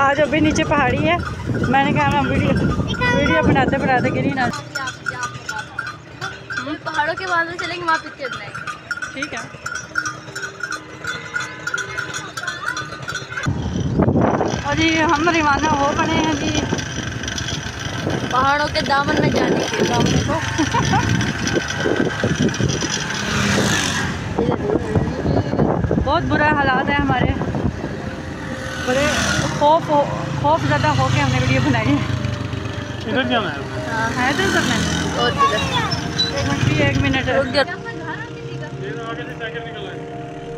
आज अभी नीचे पहाड़ी है, मैंने कहा हम वीडियो बनाते बनाते गिरी ना। पहाड़ों के बाद में चलेंगे, वहाँ पिक्चर बनाएंगे। ठीक है। और जी हम रवाना हो पड़े हैं जी पहाड़ों के दामन में जाने के दामन को। बहुत बुरा हालात है हमारे, बड़े खौफ ज़्यादा हो के हमने वीडियो बनाई है। इधर जाना है तो सब में और एक मिनट रुक जा।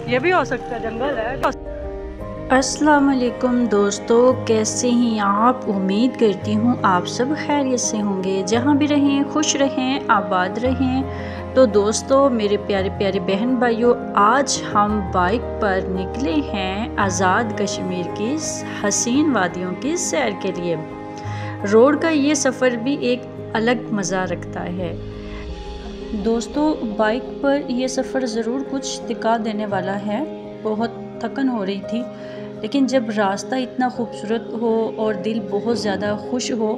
ये भी हो सकता है, जंगल है। अस्सलाम वालेकुम दोस्तों, कैसे हैं आप? उम्मीद करती हूँ आप सब खैरियत से होंगे। जहाँ भी रहें खुश रहें, आबाद रहें। तो दोस्तों मेरे प्यारे प्यारे बहन भाइयों, आज हम बाइक पर निकले हैं आज़ाद कश्मीर की हसीन वादियों की सैर के लिए। रोड का ये सफ़र भी एक अलग मज़ा रखता है दोस्तों। बाइक पर यह सफ़र ज़रूर कुछ थका देने वाला है, बहुत थकन हो रही थी, लेकिन जब रास्ता इतना खूबसूरत हो और दिल बहुत ज़्यादा खुश हो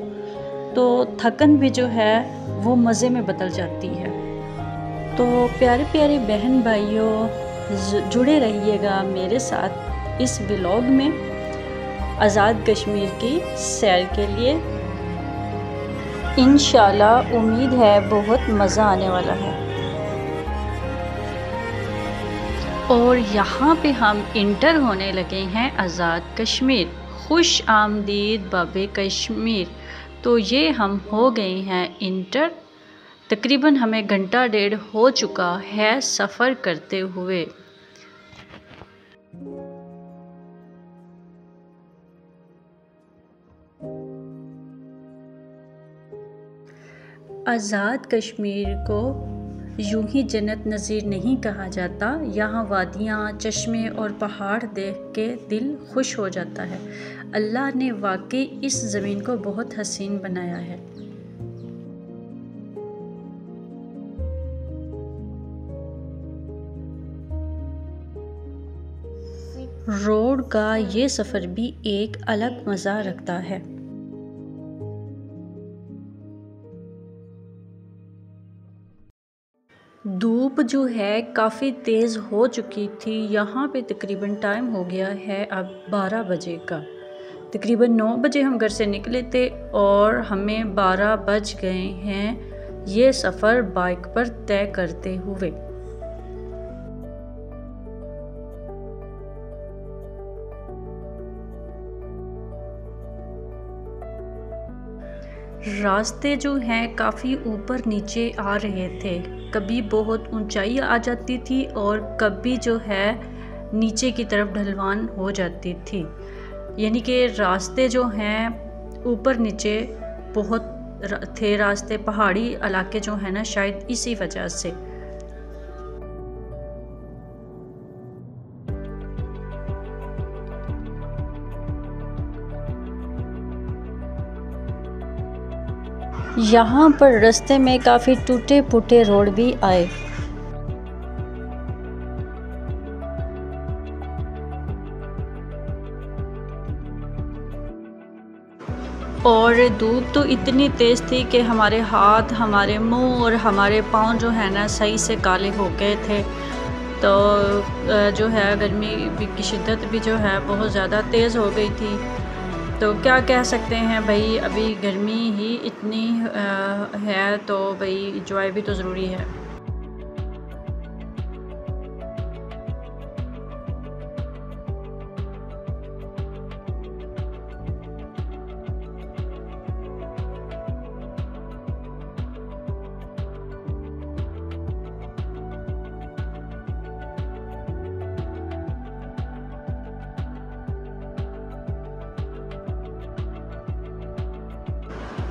तो थकन भी जो है वो मज़े में बदल जाती है। तो प्यारे प्यारे बहन भाइयों, जुड़े रहिएगा मेरे साथ इस व्लॉग में आज़ाद कश्मीर की सैर के लिए। इंशाल्लाह उम्मीद है बहुत मज़ा आने वाला है। और यहाँ पे हम इंटर होने लगे हैं आज़ाद कश्मीर। खुश आमदीद बाबे कश्मीर। तो ये हम हो गए हैं इंटर। तकरीबन हमें घंटा डेढ़ हो चुका है सफ़र करते हुए। आज़ाद कश्मीर को यूं ही जन्नत नज़ीर नहीं कहा जाता। यहाँ वादियाँ, चश्मे और पहाड़ देख के दिल खुश हो जाता है। अल्लाह ने वाकई इस ज़मीन को बहुत हसीन बनाया है। रोड का ये सफ़र भी एक अलग मज़ा रखता है। धूप जो है काफ़ी तेज़ हो चुकी थी। यहाँ पे तकरीबन टाइम हो गया है अब 12 बजे का। तकरीबन 9 बजे हम घर से निकले थे और हमें 12 बज गए हैं ये सफ़र बाइक पर तय करते हुए। रास्ते जो हैं काफ़ी ऊपर नीचे आ रहे थे, कभी बहुत ऊंचाई आ जाती थी और कभी जो है नीचे की तरफ ढलवान हो जाती थी। यानी कि रास्ते जो हैं ऊपर नीचे बहुत थे रास्ते, पहाड़ी इलाके जो है ना, शायद इसी वजह से। यहाँ पर रास्ते में काफ़ी टूटे फूटे रोड भी आए। और धूप तो इतनी तेज़ थी कि हमारे हाथ, हमारे मुंह और हमारे पाँव जो है ना सही से काले हो गए थे। तो जो है गर्मी की शिद्दत भी जो है बहुत ज़्यादा तेज़ हो गई थी। तो क्या कह सकते हैं भाई, अभी गर्मी ही इतनी है तो भाई एंजॉय भी तो ज़रूरी है।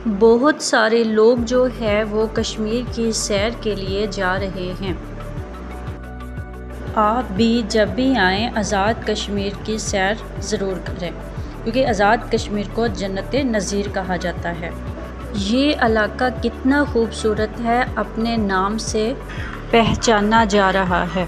बहुत सारे लोग जो है वो कश्मीर की सैर के लिए जा रहे हैं। आप भी जब भी आएँ आज़ाद कश्मीर की सैर ज़रूर करें, क्योंकि आज़ाद कश्मीर को जन्नत नज़ीर कहा जाता है। ये इलाका कितना खूबसूरत है, अपने नाम से पहचाना जा रहा है।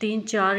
3-4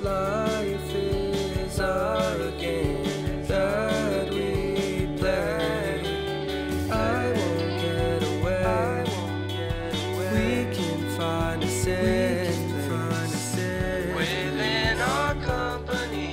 Life is our game that we play. I won't get away. We can find a safe place within our company.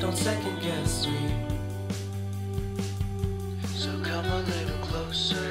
Don't second guess me. So come a little closer.